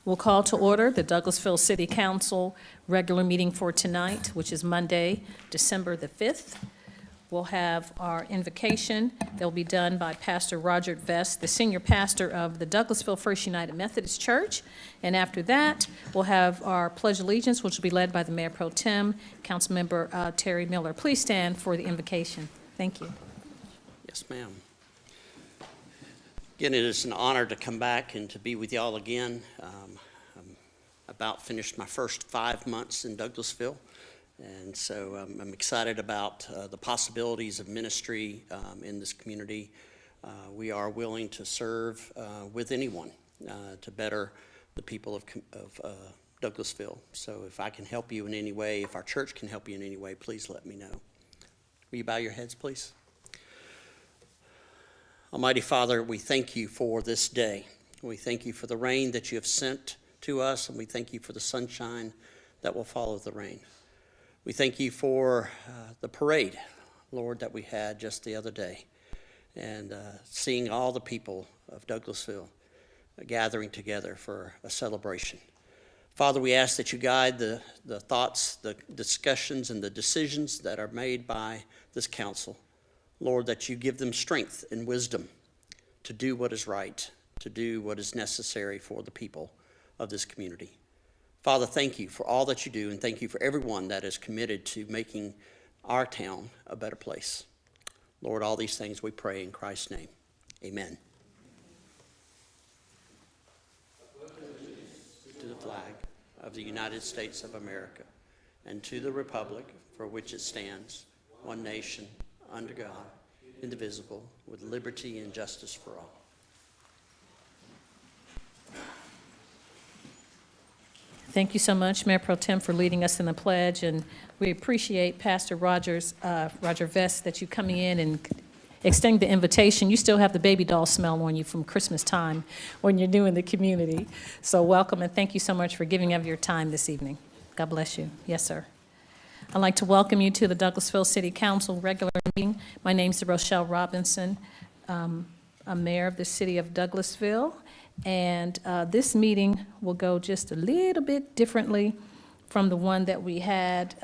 We'll call to order the Douglasville City Council regular meeting for tonight, which is Monday, December the 5th. We'll have our invocation that will be done by Pastor Roger Vest, the senior pastor of the Douglasville First United Methodist Church. And after that, we'll have our Pledge of Allegiance, which will be led by the Mayor Pro Tem, Councilmember Terry Miller. Please stand for the invocation. Thank you. Yes, ma'am. Again, it is an honor to come back and to be with y'all again. I'm about finished my first 5 months in Douglasville. And so I'm excited about the possibilities of ministry in this community. We are willing to serve with anyone to better the people of Douglasville. So if I can help you in any way, if our church can help you in any way, please let me know. Will you bow your heads, please? Almighty Father, we thank you for this day. We thank you for the rain that you have sent to us, and we thank you for the sunshine that will follow the rain. We thank you for the parade, Lord, that we had just the other day, and seeing all the people of Douglasville gathering together for a celebration. Father, we ask that you guide the thoughts, the discussions, and the decisions that are made by this council. Lord, that you give them strength and wisdom to do what is right, to do what is necessary for the people of this community. Father, thank you for all that you do, and thank you for everyone that is committed to making our town a better place. Lord, all these things we pray in Christ's name. Amen. To the flag of the United States of America, and to the republic for which it stands, one nation, under God, indivisible, with liberty and justice for all. Thank you so much, Mayor Pro Tem, for leading us in the pledge, and we appreciate Pastor Roger Vest that you coming in and extending the invitation. You still have the baby doll smell on you from Christmas time when you're new in the community. So welcome, and thank you so much for giving of your time this evening. God bless you. Yes, sir. I'd like to welcome you to the Douglasville City Council regular meeting. My name is Rochelle Robinson. I'm mayor of the City of Douglasville. And this meeting will go just a little bit differently from the one that we had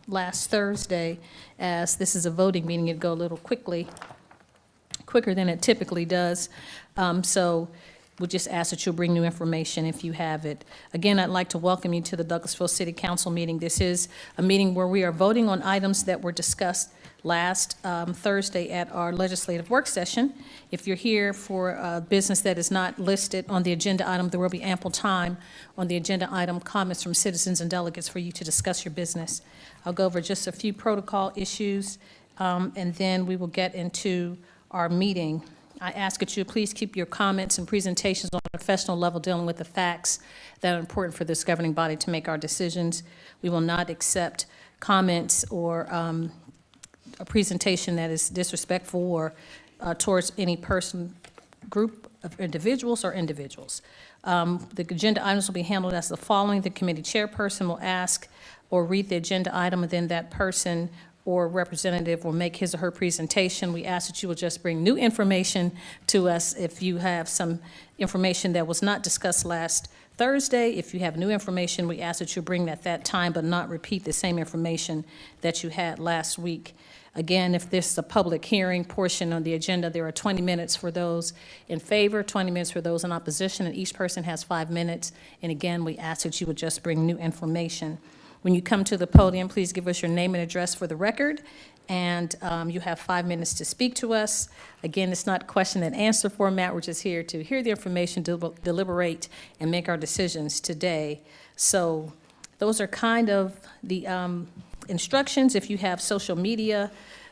last Thursday, as this is a voting meeting. It'll go a little quicker than it typically does. So we'll just ask that you'll bring new information if you have it. Again, I'd like to welcome you to the Douglasville City Council meeting. This is a meeting where we are voting on items that were discussed last Thursday at our legislative work session. If you're here for a business that is not listed on the agenda item, there will be ample time on the agenda item, comments from citizens and delegates for you to discuss your business. I'll go over just a few protocol issues, and then we will get into our meeting. I ask that you please keep your comments and presentations on a professional level, dealing with the facts that are important for this governing body to make our decisions. We will not accept comments or a presentation that is disrespectful or towards any person, group of individuals or individuals. The agenda items will be handled as the following. The committee chairperson will ask or read the agenda item, and then that person or representative will make his or her presentation. We ask that you will just bring new information to us. If you have some information that was not discussed last Thursday, if you have new information, we ask that you bring that time, but not repeat the same information that you had last week. Again, if this is a public hearing portion on the agenda, there are 20 minutes for those in favor, 20 minutes for those in opposition, and each person has 5 minutes. And again, we ask that you would just bring new information. When you come to the podium, please give us your name and address for the record, and you have 5 minutes to speak to us. Again, it's not question and answer format. We're just here to hear the information, deliberate, and make our decisions today. So those are kind of the instructions. If you have social media,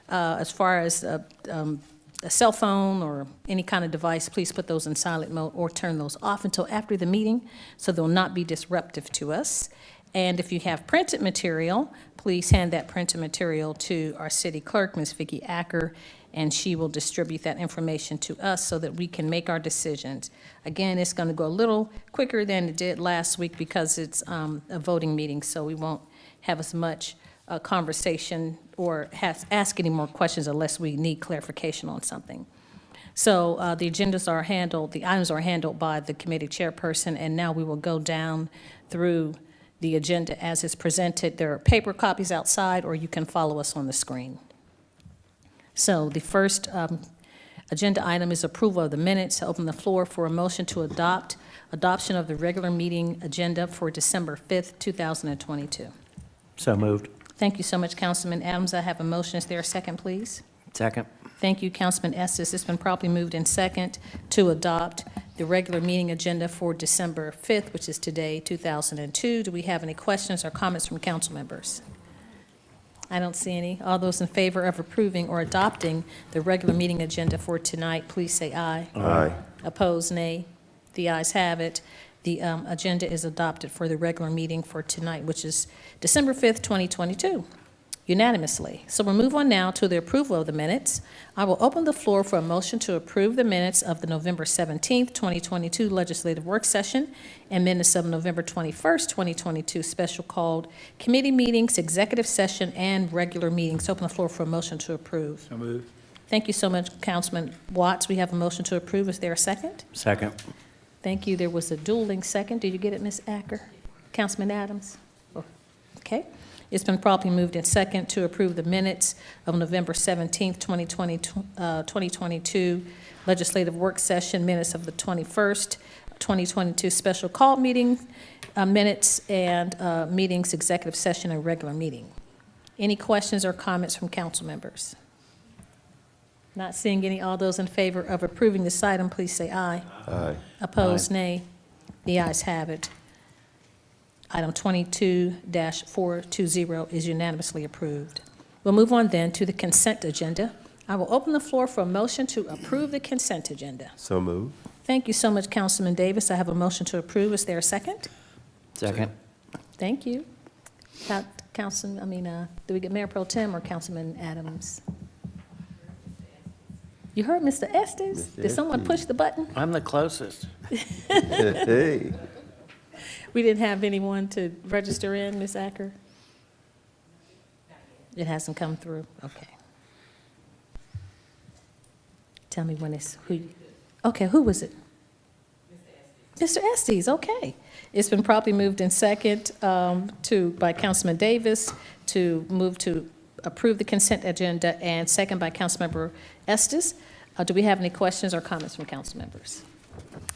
as far as a cell phone or any kind of device, please put those in silent mode or turn those off until after the meeting, so they'll not be disruptive to us. And if you have printed material, please hand that printed material to our city clerk, Ms. Vicki Acker, and she will distribute that information to us so that we can make our decisions. Again, it's going to go a little quicker than it did last week because it's a voting meeting, so we won't have as much conversation or ask any more questions unless we need clarification on something. So the agendas are handled, the items are handled by the committee chairperson, and now we will go down through the agenda as is presented. There are paper copies outside, or you can follow us on the screen. So the first agenda item is approval of the minutes. I open the floor for a motion to adoption of the regular meeting agenda for December 5th, 2022. So moved. Thank you so much, Councilman Adams. I have a motion. Is there a second, please? Second. Thank you, Councilman Estes. It's been properly moved in second to adopt the regular meeting agenda for December 5th, which is today, 2002. Do we have any questions or comments from council members? I don't see any. All those in favor of approving or adopting the regular meeting agenda for tonight, please say aye. Aye. Opposed, nay. The ayes have it. The agenda is adopted for the regular meeting for tonight, which is December 5th, 2022, unanimously. So we'll move on now to the approval of the minutes. I will open the floor for a motion to approve the minutes of the November 17th, 2022 legislative work session and minutes of November 21st, 2022 special called committee meetings, executive session, and regular meetings. Open the floor for a motion to approve. So moved. Thank you so much, Councilman Watts. We have a motion to approve. Is there a second? Second. Thank you. There was a dueling second. Did you get it, Ms. Acker? Councilman Adams? Okay. It's been properly moved in second to approve the minutes of November 17th, 2022 legislative work session, minutes of the 21st, 2022 special call meeting minutes, and meetings, executive session, and regular meeting. Any questions or comments from council members? Not seeing any. All those in favor of approving this item, please say aye. Aye. Opposed, nay. The ayes have it. Item 22-420 is unanimously approved. We'll move on then to the consent agenda. I will open the floor for a motion to approve the consent agenda. So moved. Thank you so much, Councilman Davis. I have a motion to approve. Is there a second? Second. Thank you. Do we get Mayor Pro Tem or Councilman Adams? You heard Mr. Estes? Mr. Did someone Estes. push the button? I'm the closest. Hey. We didn't have anyone to register in, Ms. Acker? It hasn't come through? Okay. Tell me when it's, okay, who was it? Mr. Estes, okay. It's been properly moved in second by Councilman Davis to move to approve the consent agenda, and second by Councilmember Estes. Do we have any questions or comments from council members?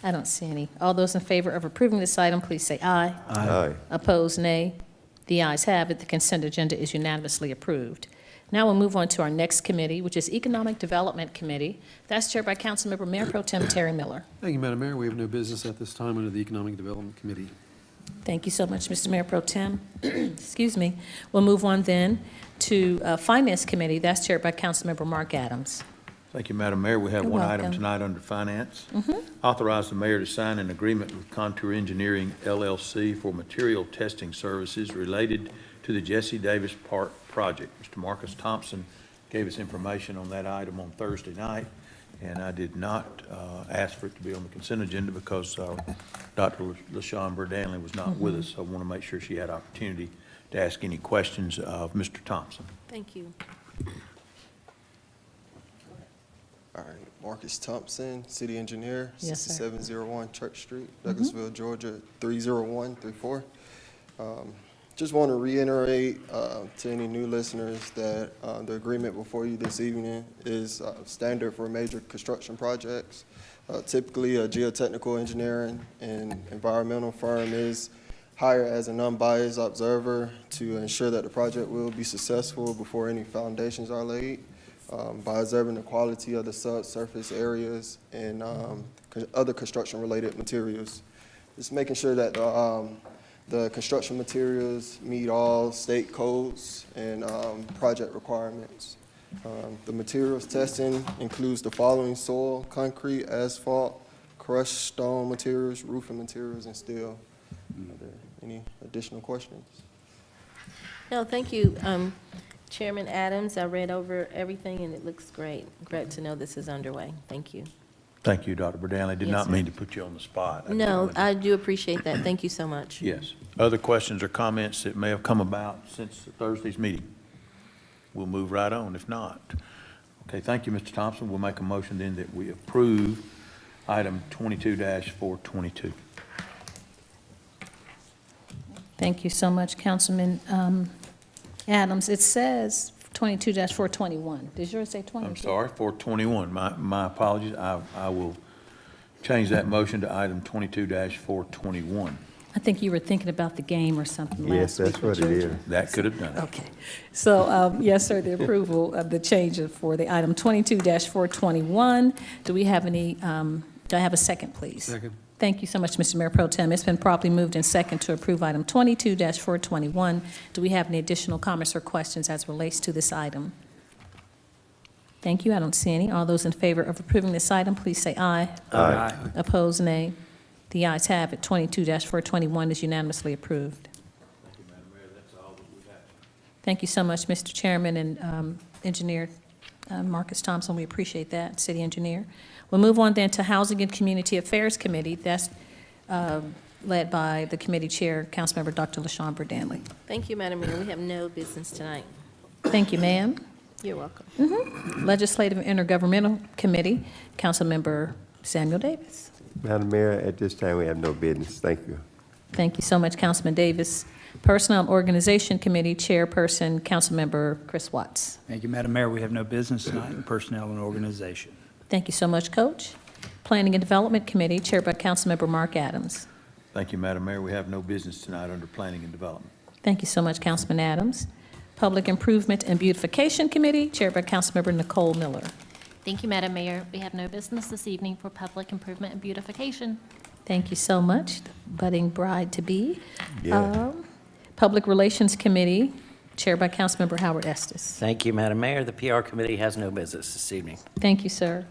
I don't see any. All those in favor of approving this item, please say aye. Aye. Opposed, nay. The ayes have it. The consent agenda is unanimously approved. Now we'll move on to our next committee, which is Economic Development Committee. That's chaired by Councilmember Mayor Pro Tem Terry Miller. Thank you, Madam Mayor. We have no business at this time under the Economic Development Committee. Thank you so much, Mr. Mayor Pro Tem. Excuse me. We'll move on then to Finance Committee. That's chaired by Councilmember Mark Adams. Thank you, Madam Mayor. We have You're one welcome. item tonight under Finance. Authorize the mayor to sign an agreement with Contour Engineering LLC for material testing services related to the Jessie Davis Park project. Mr. Marcus Thompson gave us information on that item on Thursday night, and I did not ask for it to be on the consent agenda because Dr. LaShawn Burdanley was not with us. So I want to make sure she had opportunity to ask any questions of Mr. Thompson. Thank you. All right, Marcus Thompson, city engineer, Yes, sir. 6701 Church Street, Douglasville, Georgia, 30134. Just want to reiterate to any new listeners that the agreement before you this evening is standard for major construction projects. Typically, a geotechnical engineering and environmental firm is hired as an unbiased observer to ensure that the project will be successful before any foundations are laid. By observing the quality of the subsurface areas and other construction-related materials. Just making sure that the construction materials meet all state codes and project requirements. The materials testing includes the following: soil, concrete, asphalt, crushed stone materials, roofing materials, and steel. Are there any additional questions? No, thank you, Chairman Adams. I read over everything, and it looks great. Great to know this is underway. Thank you. Thank you, Dr. Burdanley. Did Yes, not sir. mean to put you on the spot. I No, didn't. I do appreciate that. Thank you so much. Yes. Other questions or comments that may have come about since Thursday's meeting? We'll move right on if not. Okay, thank you, Mr. Thompson. We'll make a motion then that we approve item 22-422. Thank you so much, Councilman Adams. It says 22-421. Does yours say 20? I'm sorry, 421. My apologies. I will change that motion to item 22-421. I think you were thinking about the game or something Yes, last week. that's what with it Georgia. is. That could have done it. Okay. So, yes, sir, the approval of the change for the item 22-421. Do we have any, do I have a second, please? Second. Thank you so much, Mr. Mayor Pro Tem. It's been properly moved in second to approve item 22-421. Do we have any additional comments or questions as relates to this item? Thank you. I don't see any. All those in favor of approving this item, please say aye. Aye. Opposed, nay. The ayes have it. 22-421 is unanimously approved. Thank you so much, Mr. Chairman and Engineer Marcus Thompson. We appreciate that, City Engineer. We'll move on then to Housing and Community Affairs Committee. That's led by the committee chair, Councilmember Dr. LaShawn Berdanley. Thank you, Madam Mayor. We have no business tonight. Thank you, ma'am. You're welcome. Legislative and Intergovernmental Committee, Councilmember Samuel Davis. Madam Mayor, at this time, we have no business. Thank you. Thank you so much, Councilman Davis. Personnel and Organization Committee Chairperson, Councilmember Chris Watts. Thank you, Madam Mayor. We have no business tonight in personnel and organization. Thank you so much, Coach. Planning and Development Committee chaired by Councilmember Mark Adams. Thank you, Madam Mayor. We have no business tonight under Planning and Development. Thank you so much, Councilman Adams. Public Improvement and Beautification Committee chaired by Councilmember Nicole Miller. Thank you, Madam Mayor. We have no business this evening for public improvement and beautification. Thank you so much, budding bride-to-be. Yeah. Public Relations Committee chaired by Councilmember Howard Estes. Thank you, Madam Mayor. The PR committee has no business this evening. Thank you, sir.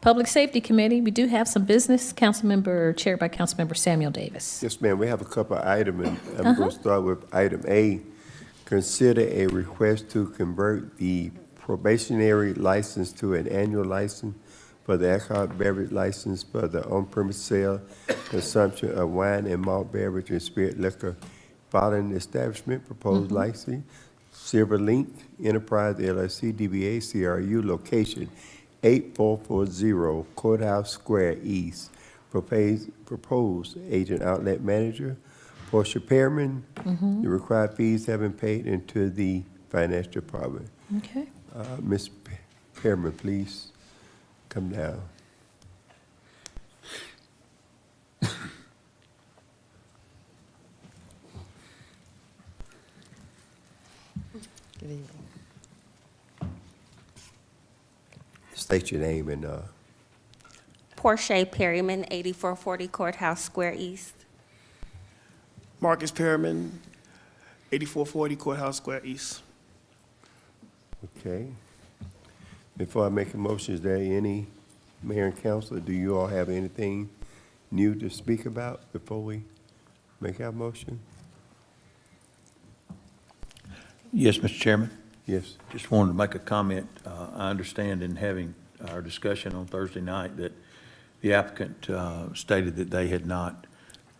Public Safety Committee, we do have some business. Councilmember, chaired by Councilmember Samuel Davis. Yes, ma'am, we have a couple of items, and I'm going to start with item A. Consider a request to convert the probationary license to an annual license for the alcoholic beverage license for the on-premise sale, consumption of wine and malt beverage and spirit liquor following establishment, proposed license, Silver Link Enterprise LLC, DBA CRU, location 8440 Courthouse Square East. Proposed agent outlet manager, Portia Pearman. The required fees have been paid into the finance department. Okay. Ms. Pearman, please come down. State your name and, Portia Perryman, 8440 Courthouse Square East. Marcus Perriman, 8440 Courthouse Square East. okay. Before I make a motion, is there any, mayor and council, do you all have anything new to speak about before we make our motion? Yes, Mr. Chairman. Yes. Just wanted to make a comment. I understand in having our discussion on Thursday night that the applicant stated that they had not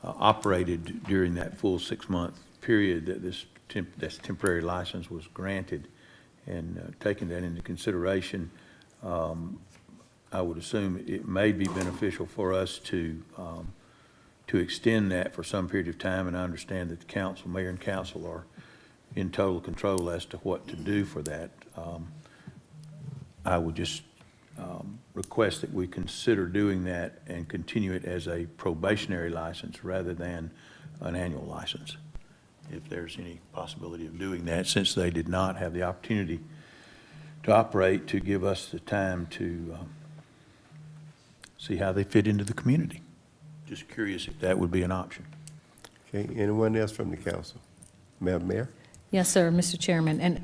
operated during that full 6-month period that this temporary license was granted. And taking that into consideration, I would assume it may be beneficial for us to extend that for some period of time. And I understand that the council, mayor and council are in total control as to what to do for that. I would just request that we consider doing that and continue it as a probationary license rather than an annual license, if there's any possibility of doing that, since they did not have the opportunity to operate, to give us the time to see how they fit into the community. Just curious if that would be an option. Okay, anyone else from the council? Madam Mayor? Yes, sir, Mr. Chairman, and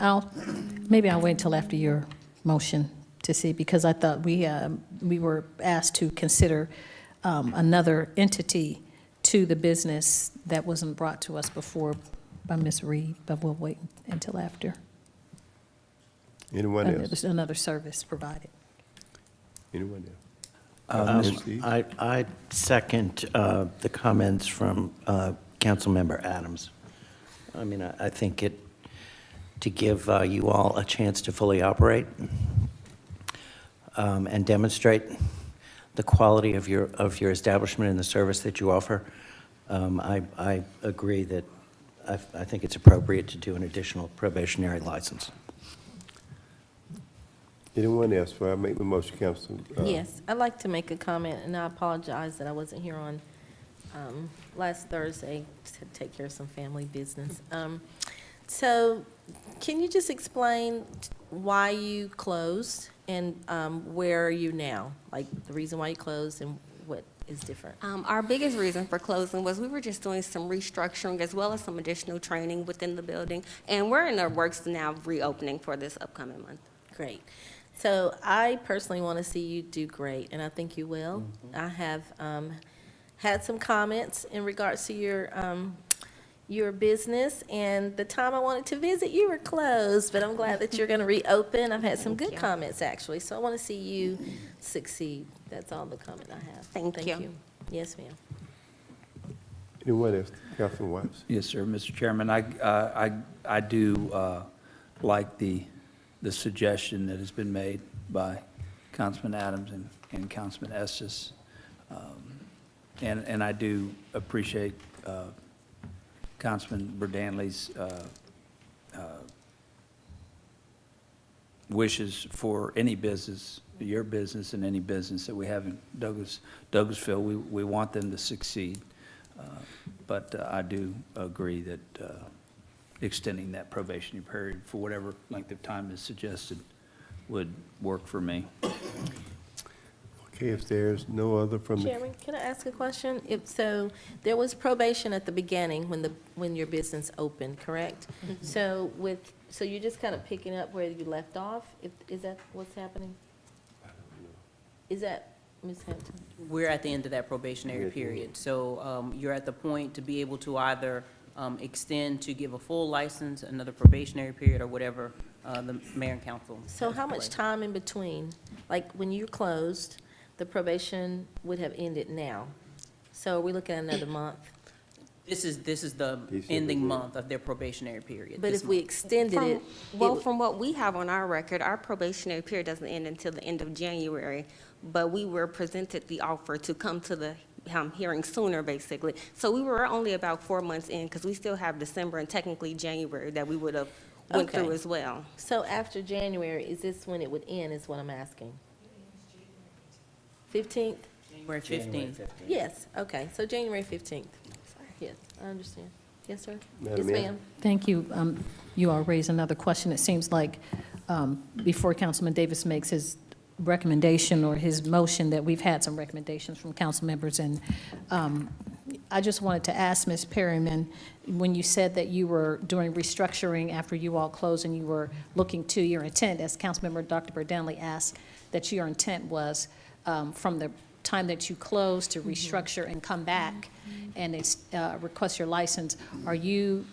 maybe I'll wait until after your motion to see, because I thought we were asked to consider another entity to the business that wasn't brought to us before by Ms. Reed, but we'll wait until after. Anyone It else? was another service provided. Anyone else? MC? I second the comments from Councilmember Adams. I mean, I think to give you all a chance to fully operate, and demonstrate the quality of your establishment and the service that you offer, I agree that I think it's appropriate to do an additional probationary license. Anyone else? Before I make the motion, Council? Yes, I'd like to make a comment, and I apologize that I wasn't here on last Thursday to take care of some family business. So can you just explain why you closed and where are you now? Like the reason why you closed and what is different? Our biggest reason for closing was we were just doing some restructuring as well as some additional training within the building. And we're in the works now of reopening for this upcoming month. Great. So I personally want to see you do great, and I think you will. Mm-hmm. I have had some comments in regards to your business, and the time I wanted to visit, you were closed, but I'm glad that you're going to reopen. I've had some good comments, actually, so I want to see you succeed. That's all the comment I have. Thank you. Yes, ma'am. Anyone else? Councilman Watts? Yes, sir, Mr. Chairman, I do like the suggestion that has been made by Councilman Adams and Councilman Estes. And I do appreciate Councilman Burdanley's wishes for any business, your business and any business that we have in Douglasville. We want them to succeed. But I do agree that extending that probationary period for whatever length of time is suggested would work for me. Okay, if there's no other from the... Chairman, can I ask a question? So there was probation at the beginning when your business opened, correct? So you're just kind of picking up where you left off? Is that what's happening? Is that, Ms. Hampton? We're at the end of that probationary period. So you're at the point to be able to either extend to give a full license, another probationary period, or whatever the mayor and council. So how much time in between? Like when you closed, the probation would have ended now. So are we looking at another month? This is the ending month of their probationary period. But this if we month. extended it, From what we have on our record, our probationary period doesn't end until the end of January, but we were presented the offer to come to the hearing sooner, basically. So we were only about 4 months in, because we still have December and technically January that we would have went through Okay. as well. So after January, is this when it would end, is what I'm asking? 15th? January 15th. Yes, okay, so January 15th. Yes, I understand. Yes, sir? Madam Yes, Mayor? ma'am. Thank you. You all raised another question. It seems like before Councilman Davis makes his recommendation or his motion, that we've had some recommendations from council members. And I just wanted to ask Ms. Perryman, when you said that you were doing restructuring after you all closed and you were looking to your intent, as Councilmember Dr. Burdanley asked, that your intent was from the time that you closed to restructure and come back and request your license, are you,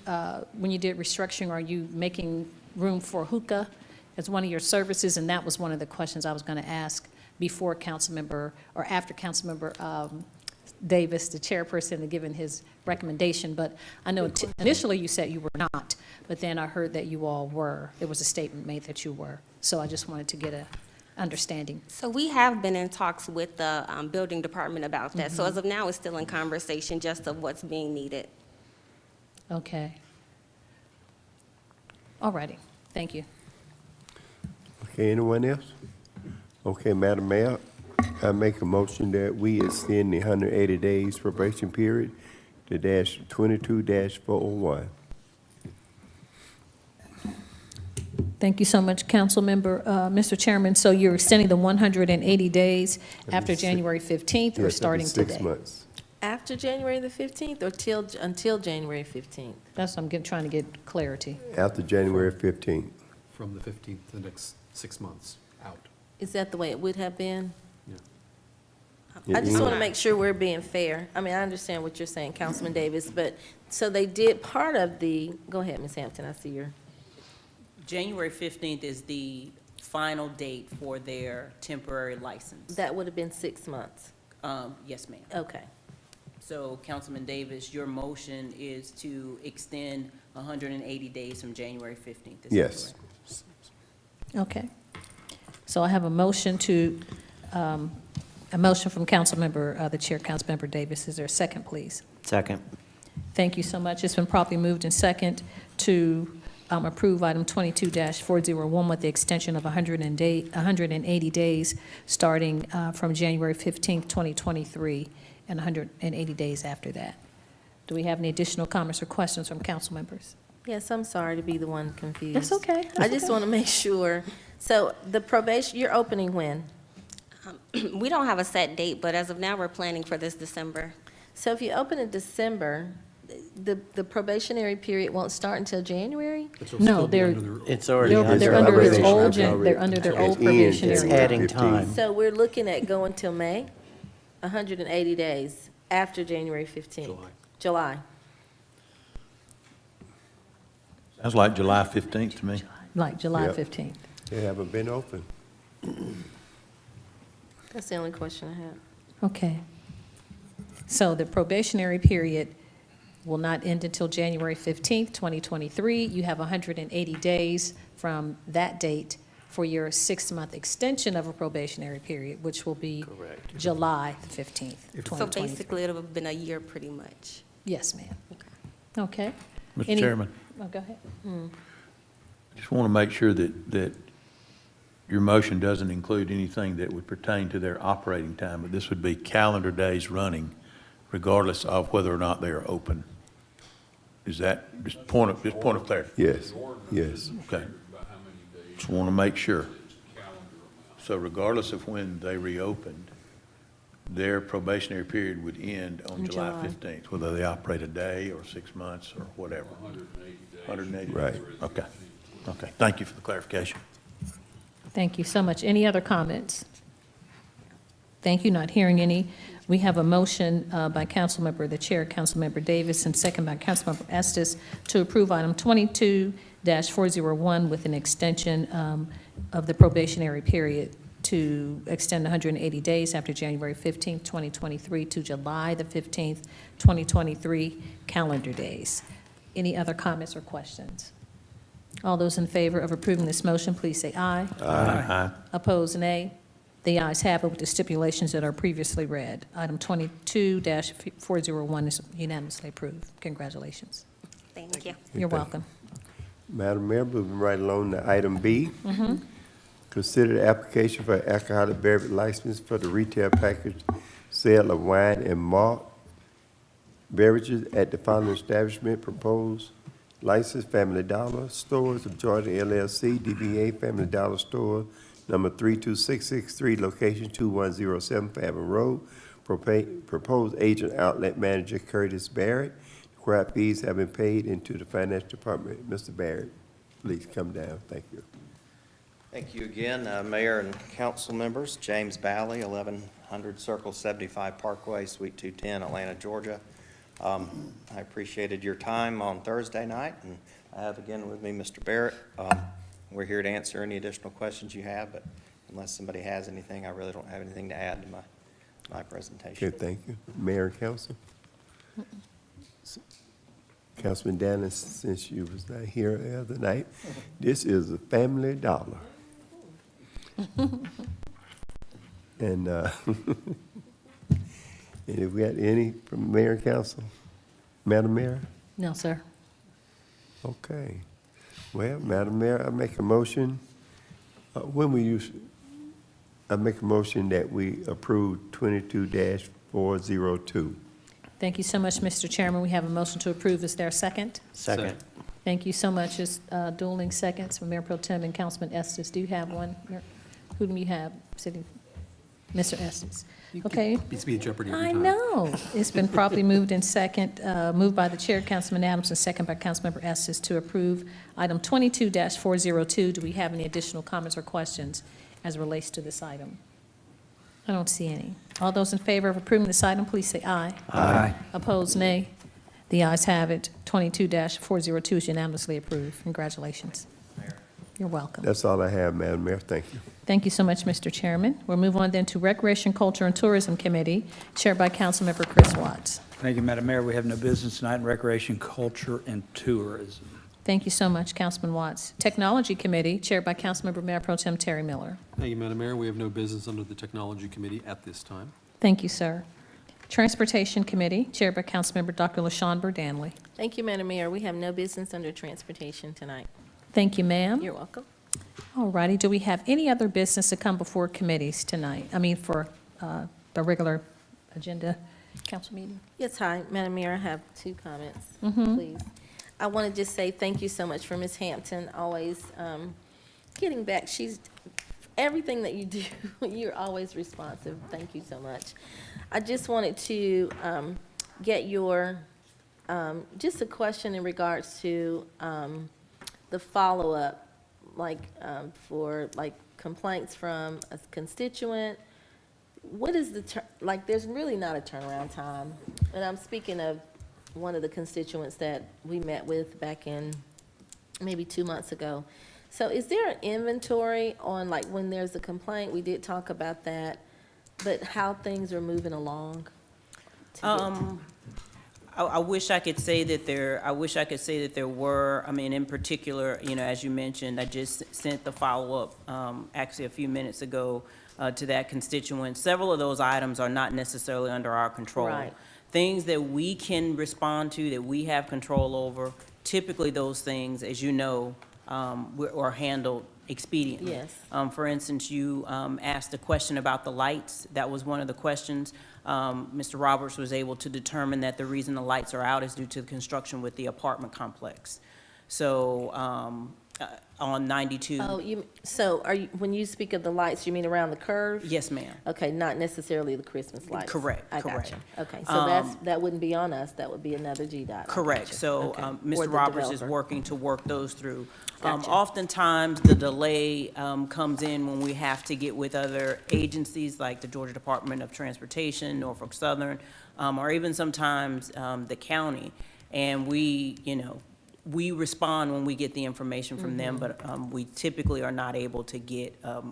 when you did restructuring, are you making room for hookah as one of your services? And that was one of the questions I was going to ask before Councilmember, or after Councilmember Davis, the chairperson, had given his recommendation. But I know initially you said you were not, but then I heard that you all were. There was a statement made that you were. So I just wanted to get a understanding. So we have been in talks with the building department about that. So as of now, it's still in conversation just of what's being needed. Okay. All righty. Thank you. Okay, anyone else? Okay, Madam Mayor, I make a motion that we extend the 180 days probation period to -22-401. Thank you so much, Councilmember. Mr. Chairman, so you're extending the 180 days after January 15th or Yes, starting after today? 6 months. After January the 15th or until January 15th? That's what I'm trying to get clarity. After January 15th. From the 15th to the next 6 months out. Is that the way it would have been? Yeah. I just want to make sure we're being fair. I mean, I understand what you're saying, Councilman Davis, but, so they did part of the, go ahead, Ms. Hampton, I see your. January 15th is the final date for their temporary license. That would have been 6 months. Yes, ma'am. Okay. So Councilman Davis, your motion is to extend 180 days from January 15th. Is that Yes. correct? Okay. So I have a motion from Councilmember, the Chair, Councilmember Davis. Is there a second, please? Second. Thank you so much. It's been properly moved in second to approve item 22-401 with the extension of 180 days, starting from January 15th, 2023, and 180 days after that. Do we have any additional comments or questions from council members? Yes, I'm sorry to be the one confused. That's okay. I just want to make sure. So the probation, you're opening when? We don't have a set date, but as of now, we're planning for this December. So if you open in December, the probationary period won't start until January? No, It's already they're under under his old, probation. they're under their old It ends It's probationary. adding time. So we're looking at going till May, 180 days after January 15th? July. Sounds like July 15th to me. Like July Yep. 15th. They haven't been open. That's the only question I have. Okay. So the probationary period will not end until January 15th, 2023. You have 180 days from that date for your 6-month extension of a probationary period, which will be July 15th, So 2023. basically, it'll have been a year pretty much. Yes, ma'am. Okay. Mr. Any- Chairman, Oh, go ahead. I just want to make sure that your motion doesn't include anything that would pertain to their operating time, but this would be calendar days running regardless of whether or not they are open. Is that, just point of clarity? Yes, yes. Okay. Just want to make sure. So regardless of when they reopened, their probationary period would end on In July July. 15th, whether they operate a day or 6 months or whatever. 180 days. Right. Okay. Okay. Thank you for the clarification. Thank you so much. Any other comments? Thank you. Not hearing any. We have a motion by Councilmember, the Chair, Councilmember Davis, and second by Councilmember Estes to approve item 22-401 with an extension of the probationary period to extend 180 days after January 15th, 2023 to July the 15th, 2023 calendar days. Any other comments or questions? All those in favor of approving this motion, please say aye. Aye. Opposed, nay. The ayes have it with the stipulations that are previously read. Item 22-401 is unanimously approved. Congratulations. Thank you. You're Thank you. welcome. Madam Mayor, moving right along to item B. Consider the application for alcoholic beverage license for the retail package sale of wine and malt beverages at the following establishment. Proposed license, Family Dollar Stores of Georgia LLC, DBA Family Dollar Store, number 32663, location 2107 Fathom Road. Proposed agent outlet manager Curtis Barrett. Required fees have been paid into the finance department. Mr. Barrett, please come down. Thank you. Thank you again, Mayor and council members. James Bally, 1100 Circle 75 Parkway, Suite 210, Atlanta, Georgia. I appreciated your time on Thursday night, and I have again with me Mr. Barrett. We're here to answer any additional questions you have, but unless somebody has anything, I really don't have anything to add to my presentation. Okay, thank you. Mayor and council? Councilman Dennis, since you was not here the other night, this is a Family Dollar. And, and if we got any from mayor and council? Madam Mayor? No, sir. Okay. Well, Madam Mayor, I make a motion, I make a motion that we approve 22-402. Thank you so much, Mr. Chairman. We have a motion to approve. Is there a second? Second. Thank you so much. It's dueling seconds from Mayor Pro Tem and Councilman Estes. Do you have one? Who do you have sitting? Mr. Estes. Okay. Needs to be in jeopardy every I time. know. It's been properly moved in second, moved by the Chair, Councilman Adams, and second by Councilmember Estes to approve item 22-402. Do we have any additional comments or questions as it relates to this item? I don't see any. All those in favor of approving this item, please say aye. Aye. Opposed, nay. The ayes have it. 22-402 is unanimously approved. Congratulations. You're welcome. That's all I have, Madam Mayor. Thank you. Thank you so much, Mr. Chairman. We'll move on then to Recreation, Culture, and Tourism Committee, chaired by Councilmember Chris Watts. Thank you, Madam Mayor. We have no business tonight in recreation, culture, and tourism. Thank you so much, Councilman Watts. Technology Committee, chaired by Councilmember Mayor Pro Tem Terry Miller. Thank you, Madam Mayor. We have no business under the Technology Committee at this time. Thank you, sir. Transportation Committee, chaired by Councilmember Dr. LaShawn Burdanley. Thank you, Madam Mayor. We have no business under transportation tonight. Thank you, ma'am. You're welcome. All righty, do we have any other business to come before committees tonight? I mean, for the regular agenda council meeting? Yes, hi, Madam Mayor, I have 2 comments, Mhm. please. I want to just say thank you so much for Ms. Hampton, always getting back. Everything that you do, you're always responsive. Thank you so much. I just wanted to get your, just a question in regards to the follow-up, like for like complaints from a constituent. What is there's really not a turnaround time. And I'm speaking of one of the constituents that we met with back in maybe 2 months ago. So is there an inventory on, like, when there's a complaint? We did talk about that, but how things are moving along? I wish I could say that there were, I mean, in particular, you know, as you mentioned, I just sent the follow-up, actually a few minutes ago, to that constituent. Several of those items are not necessarily under our control. Right. Things that we can respond to, that we have control over, typically those things, as you know, are handled expediently. Yes. For instance, you asked a question about the lights. That was one of the questions. Mr. Roberts was able to determine that the reason the lights are out is due to the construction with the apartment complex. So on 92. Oh, when you speak of the lights, you mean around the curve? Yes, ma'am. Okay, not necessarily the Christmas lights. Correct, I correct. gotcha. Okay, so that wouldn't be on us, that would be another GDOT. I Correct. gotcha. So Okay. Or Mr. the Roberts is developer. working to work those through. Gotcha. Oftentimes, the delay comes in when we have to get with other agencies like the Georgia Department of Transportation, Norfolk Southern, or even sometimes the county. And we respond when we get the information from them, but we typically are not able to get a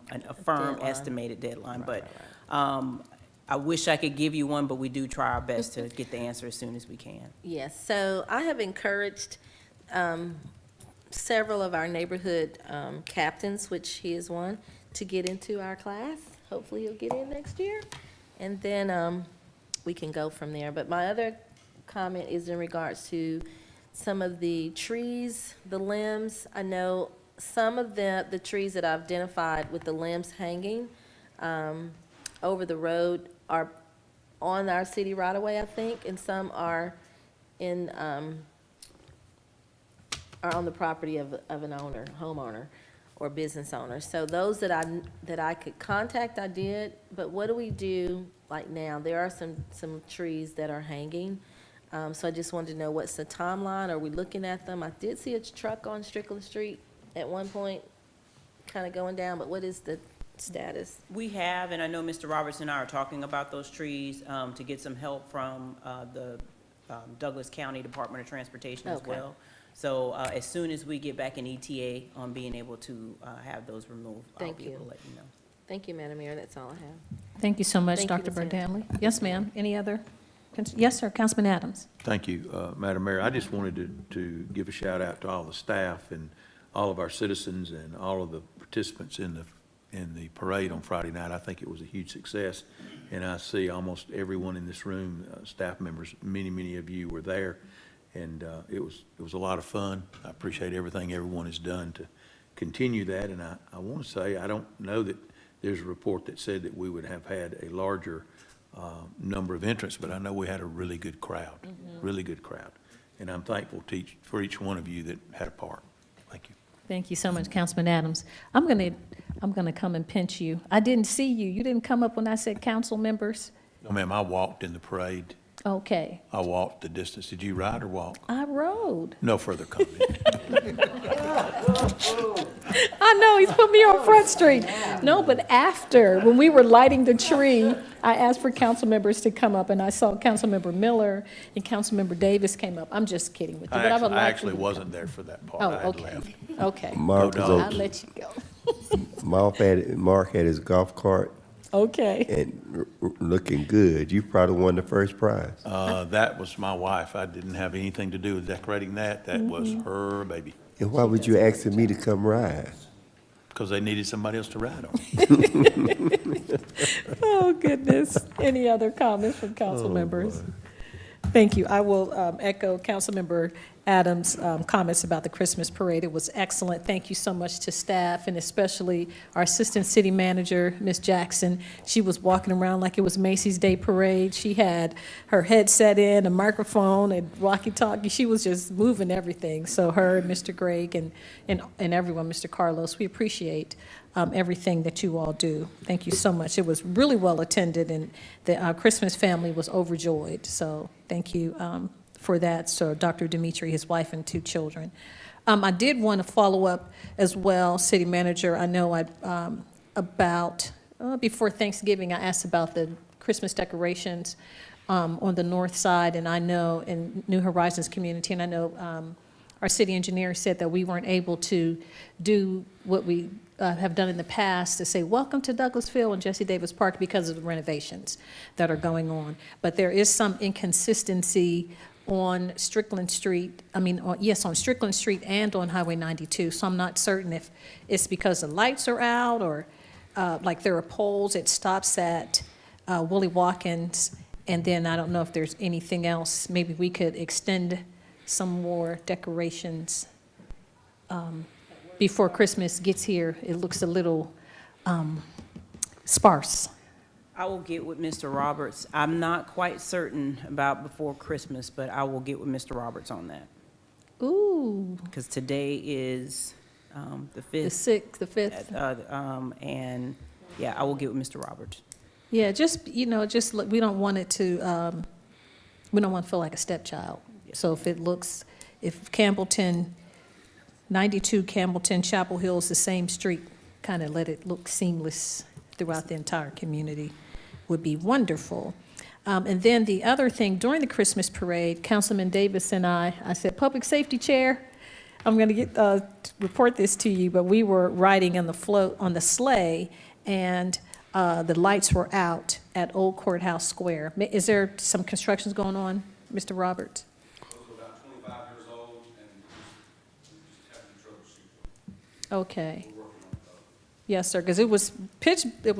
firm deadline. estimated deadline. Right, But I wish I could give you one, but we do try our best to get the answer as soon as we can. Yes, so I have encouraged several of our neighborhood captains, which he is one, to get into our class. Hopefully he'll get in next year. And then we can go from there. But my other comment is in regards to some of the trees, the limbs. I know some of the trees that I've identified with the limbs hanging over the road are on our city right away, I think, and some are in, are on the property of an owner, homeowner, or business owner. So those that I could contact, I did, but what do we do like now? There are some trees that are hanging. So I just wanted to know what's the timeline? Are we looking at them? I did see a truck on Strickland Street at one point, kind of going down, but what is the status? We have, and I know Mr. Roberts and I are talking about those trees to get some help from the Douglas County Department of Transportation as Okay. well. So as soon as we get back in ETA on being able to have those removed, I'll Thank be able to you. let you know. Thank you, Madam Mayor, that's all I have. Thank you so much, Thank you, Dr. Ms. Hampton. Burdanley. Yes, ma'am. Any other? Yes, sir. Councilman Adams. Thank you, Madam Mayor. I just wanted to give a shout out to all the staff and all of our citizens and all of the participants in the parade on Friday night. I think it was a huge success, and I see almost everyone in this room, staff members, many of you were there, and it was a lot of fun. I appreciate everything everyone has done to continue that, and I want to say, I don't know that there's a report that said that we would have had a larger number of entrants, but I know we had a really good crowd, really good crowd. And I'm thankful for each one of you that had a part. Thank you. Thank you so much, Councilman Adams. I'm gonna come and pinch you. I didn't see you. You didn't come up when I said council members? No, ma'am, I walked in the parade. Okay. I walked the distance. Did you ride or walk? I rode. No further comment. I know, he's put me on Front Street. No, but after, when we were lighting the tree, I asked for council members to come up, and I saw Councilmember Miller and Councilmember Davis came up. I'm just kidding with you, but I would I like actually to. wasn't there for that part. Oh, I had okay, left. okay. Mark, I'll let you go. Mark had his golf cart Okay. and looking good. You probably won the first prize. That was my wife. I didn't have anything to do with decorating that. That was her baby. And why would you ask me to come ride? Because they needed somebody else to ride on. Oh, goodness. Any other comments from council members? Thank you. I will echo Councilmember Adams' comments about the Christmas parade. It was excellent. Thank you so much to staff, and especially our Assistant City Manager, Ms. Jackson. She was walking around like it was Macy's Day Parade. She had her headset in, a microphone, and walkie-talkie. She was just moving everything. So her, Mr. Gregg, and everyone, Mr. Carlos, we appreciate everything that you all do. Thank you so much. It was really well attended, and the Christmas family was overjoyed. So thank you for that. So Dr. Dimitri, his wife, and 2 children. I did want to follow up as well, City Manager. I know before Thanksgiving, I asked about the Christmas decorations on the north side, and I know in New Horizons community, and I know our city engineer said that we weren't able to do what we have done in the past to say, welcome to Douglasville and Jessie Davis Park because of the renovations that are going on. But there is some inconsistency on Strickland Street, on Strickland Street and on Highway 92. So I'm not certain if it's because the lights are out or like there are poles. It stops at Willie Watkins, and then I don't know if there's anything else. Maybe we could extend some more decorations before Christmas gets here. It looks a little sparse. I will get with Mr. Roberts. I'm not quite certain about before Christmas, but I will get with Mr. Roberts on that. Ooh. Because today is the 5th. The 6th, the 5th. And, yeah, I will get with Mr. Roberts. Yeah, we don't want it to, we don't want to feel like a stepchild. So if Campbellton, 92 Campbellton, Chapel Hill is the same street, kind of let it look seamless throughout the entire community would be wonderful. And then the other thing, during the Christmas parade, Councilman Davis and I said, Public Safety Chair, I'm going to report this to you, but we were riding on the sleigh, and the lights were out at Old Courthouse Square. Is there some constructions going on, Mr. Roberts? About 25 years old, and just having troubleshooting. Okay. Yes, sir, because it was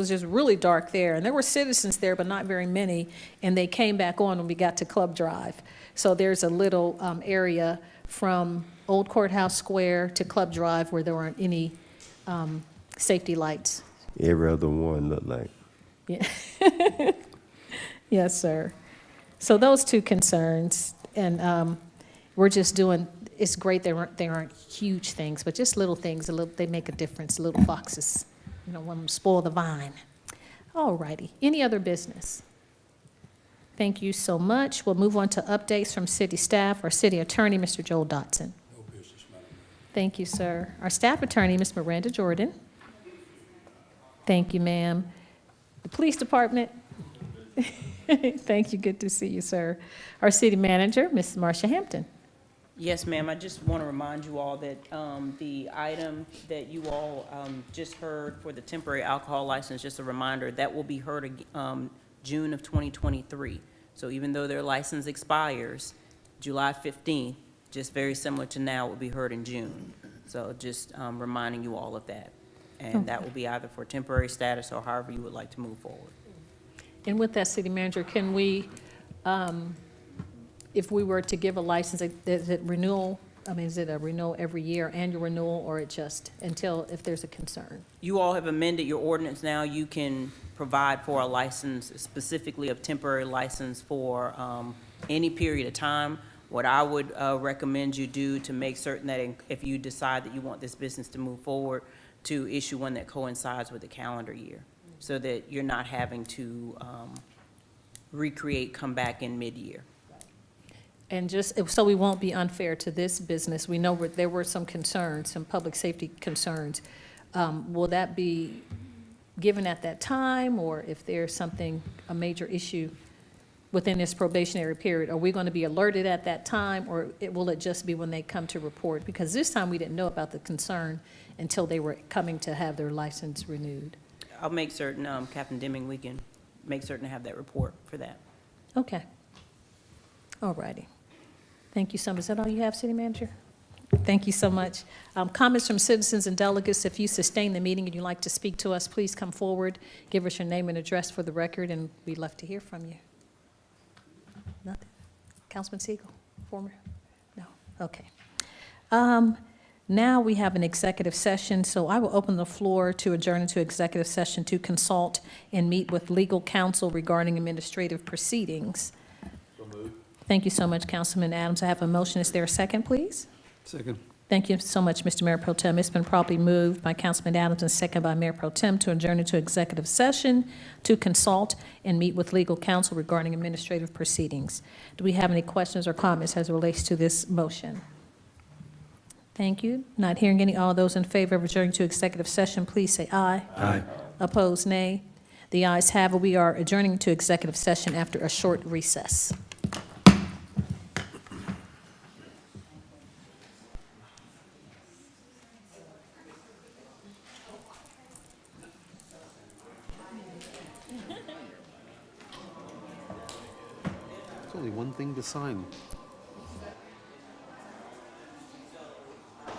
just really dark there, and there were citizens there, but not very many, and they came back on when we got to Club Drive. So there's a little area from Old Courthouse Square to Club Drive where there weren't any safety lights. Every other one looked like. Yeah. Yes, sir. So those 2 concerns, and we're just doing. It's great they aren't huge things, but just little things. They make a difference. Little foxes, want them to spoil the vine. All righty. Any other business? Thank you so much. We'll move on to updates from city staff. Our city attorney, Mr. Joel Dotson. No business, Madam Mayor. Thank you, sir. Our staff attorney, Ms. Miranda Jordan. Thank you, ma'am. The police department. Thank you. Good to see you, sir. Our city manager, Ms. Marcia Hampton. Yes, ma'am. I just want to remind you all that the item that you all just heard for the temporary alcohol license, just a reminder, that will be heard June of 2023. So even though their license expires July 15th, just very similar to now, it will be heard in June. So just reminding you all of that. And that will be either for temporary status or however you would like to move forward. And with that, city manager, can we, if we were to give a license, is it renewal? Is it a renewal every year, annual renewal, or it just until if there's a concern? You all have amended your ordinance now. You can provide for a license, specifically a temporary license for any period of time. What I would recommend you do to make certain that if you decide that you want this business to move forward, to issue one that coincides with the calendar year, so that you're not having to come back in mid-year. And just so we won't be unfair to this business, we know there were some concerns, some public safety concerns. Will that be given at that time, or if there's a major issue within this probationary period, are we going to be alerted at that time, or will it just be when they come to report? Because this time we didn't know about the concern until they were coming to have their license renewed. I'll make certain, Captain Deming, we can make certain to have that report for that. Okay. All righty. Thank you so much. Is that all you have, city manager? Thank you so much. Comments from citizens and delegates, if you sustain the meeting and you'd like to speak to us, please come forward, give us your name and address for the record, and we'd love to hear from you. Nothing? Councilman Siegel, former? No, okay. Now we have an executive session, so I will open the floor to adjourn into executive session to consult and meet with legal counsel regarding administrative proceedings. Thank you so much, Councilman Adams. I have a motion. Is there a second, please? Second. Thank you so much, Mr. Mayor Pro Tem. It's been properly moved by Councilman Adams and second by Mayor Pro Tem to adjourn into executive session to consult and meet with legal counsel regarding administrative proceedings. Do we have any questions or comments as it relates to this motion? Thank you. Not hearing any. All those in favor of adjourning to executive session, please say aye. Aye. Opposed, nay. The ayes have it. We are adjourning to executive session after a short recess. It's only one thing to sign.